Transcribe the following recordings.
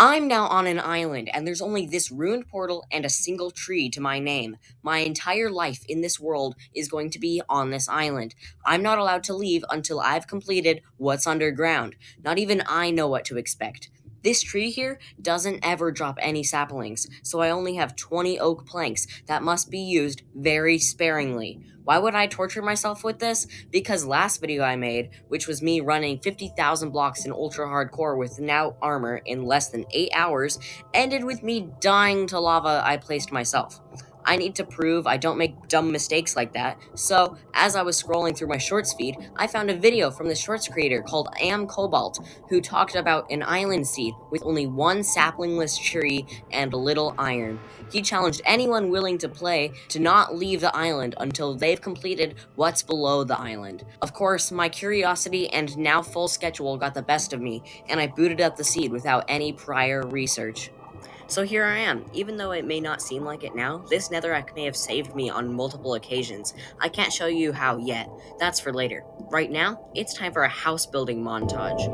I'm now on an island, and there's only this ruined portal and a single tree to my name. My entire life in this world is going to be on this island. I'm not allowed to leave until I've completed what's underground. Not even I know what to expect. This tree here doesn't ever drop any saplings, so I only have 20 oak planks that must be used very sparingly. Why would I torture myself with this? Because last video I made, which was me running 50,000 blocks in ultra hardcore without armor in less than 8 hours, ended with me dying to lava I placed myself. I need to prove I don't make dumb mistakes like that, so as I was scrolling through my shorts feed, I found a video from the shorts creator called Cobalt, who talked about an island seed with only one saplingless tree and a little iron. He challenged anyone willing to play to not leave the island until they've completed what's below the island. Of course, my curiosity and now full schedule got the best of me, and I booted up the seed without any prior research. So here I am. Even though it may not seem like it now, this netherrack may have saved me on multiple occasions. I can't show you how yet. That's for later. Right now, it's time for a house building montage.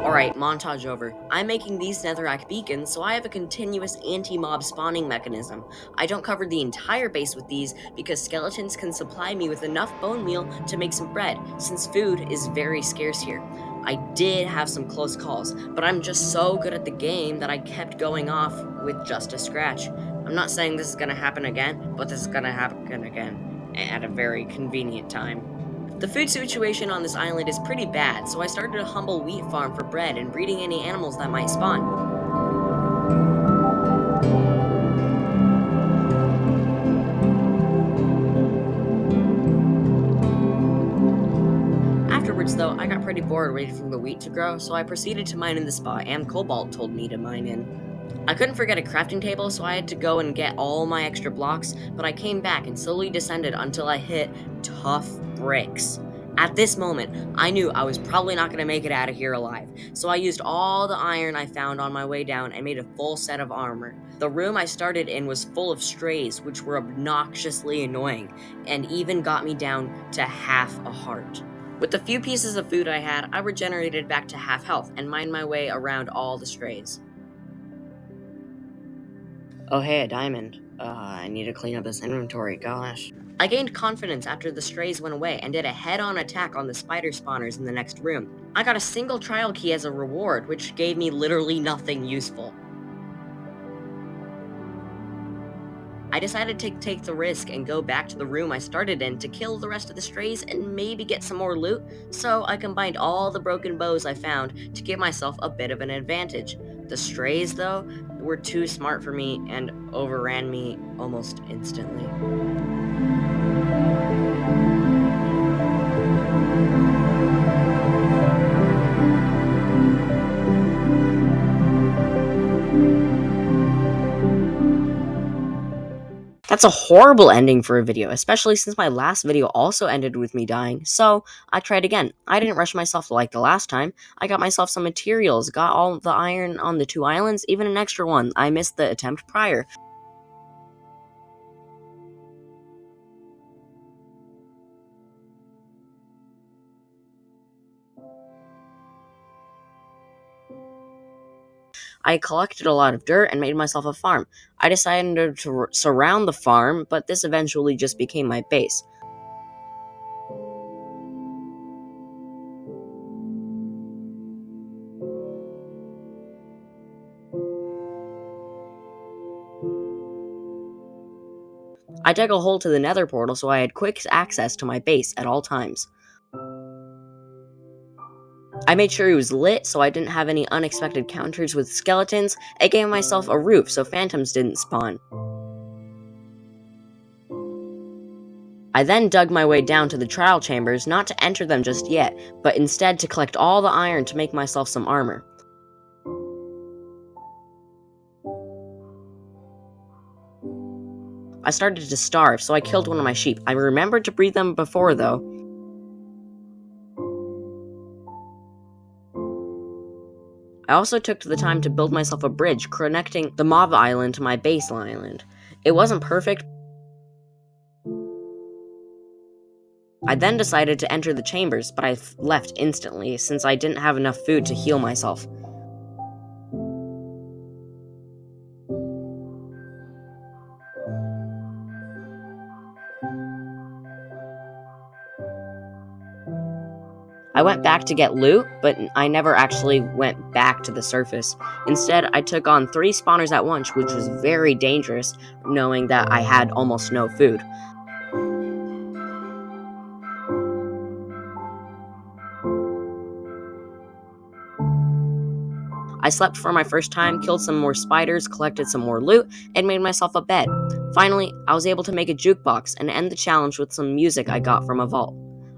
Alright, montage over. I'm making these netherrack beacons, so I have a continuous anti-mob spawning mechanism. I don't cover the entire base with these because skeletons can supply me with enough bone meal to make some bread, since food is very scarce here. I did have some close calls, but I'm just so good at the game that I kept going off with just a scratch. I'm not saying this is gonna happen again, but this is gonna happen again at a very convenient time. The food situation on this island is pretty bad, so I started a humble wheat farm for bread and breeding any animals that might spawn. Afterwards, though, I got pretty bored waiting for the wheat to grow, so I proceeded to mine in the spot Cobalt told me to mine in. I couldn't forget a crafting table, so I had to go and get all my extra blocks, but I came back and slowly descended until I hit tough bricks. At this moment, I knew I was probably not going to make it out of here alive, so I used all the iron I found on my way down and made a full set of armor. The room I started in was full of strays, which were obnoxiously annoying, and even got me down to half a heart. With the few pieces of food I had, I regenerated back to half health and mined my way around all the strays. Oh hey, a diamond. I need to clean up this inventory, gosh. I gained confidence after the strays went away and did a head-on attack on the spider spawners in the next room. I got a single trial key as a reward, which gave me literally nothing useful. I decided to take the risk and go back to the room I started in to kill the rest of the strays and maybe get some more loot, so I combined all the broken bows I found to give myself a bit of an advantage. The strays, though, were too smart for me and overran me almost instantly. That's a horrible ending for a video, especially since my last video also ended with me dying, so I tried again. I didn't rush myself like the last time. I got myself some materials, got all the iron on the 2 islands, even an extra one. I missed the attempt prior. I collected a lot of dirt and made myself a farm. I decided to surround the farm, but this eventually just became my base. I dug a hole to the nether portal so I had quick access to my base at all times. I made sure it was lit so I didn't have any unexpected encounters with skeletons. I gave myself a roof so phantoms didn't spawn. I then dug my way down to the trial chambers, not to enter them just yet, but instead to collect all the iron to make myself some armor. I started to starve, so I killed one of my sheep. I remembered to breed them before, though. I also took the time to build myself a bridge connecting the mob island to my base island. It wasn't perfect. I then decided to enter the chambers, but I left instantly since I didn't have enough food to heal myself. I went back to get loot, but I never actually went back to the surface. Instead, I took on 3 spawners at once, which was very dangerous, knowing that I had almost no food. I slept for my first time, killed some more spiders, collected some more loot, and made myself a bed. Finally, I was able to make a jukebox and end the challenge with some music I got from a vault.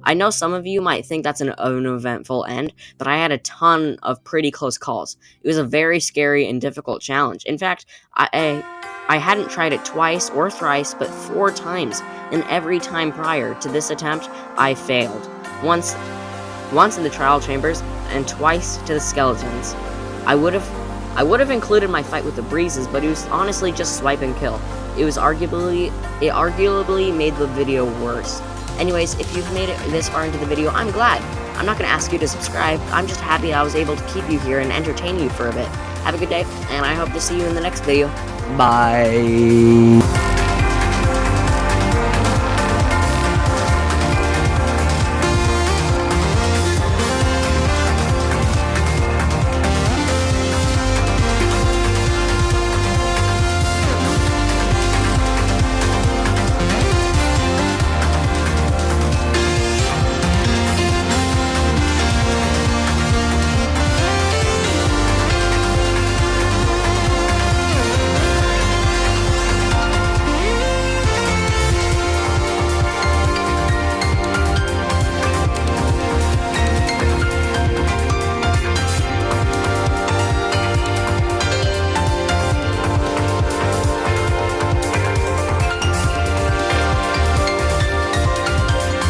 I know some of you might think that's an uneventful end, but I had a ton of pretty close calls. It was a very scary and difficult challenge. In fact, I hadn't tried it twice or thrice, but 4 times, and every time prior to this attempt, I failed. Once in the trial chambers, and twice to the skeletons. I would have included my fight with the breezes, but it was honestly just swipe and kill. It arguably made the video worse. Anyways, if you've made it this far into the video, I'm glad. I'm not going to ask you to subscribe. I'm just happy I was able to keep you here and entertain you for a bit. Have a good day, and I hope to see you in the next video. Bye.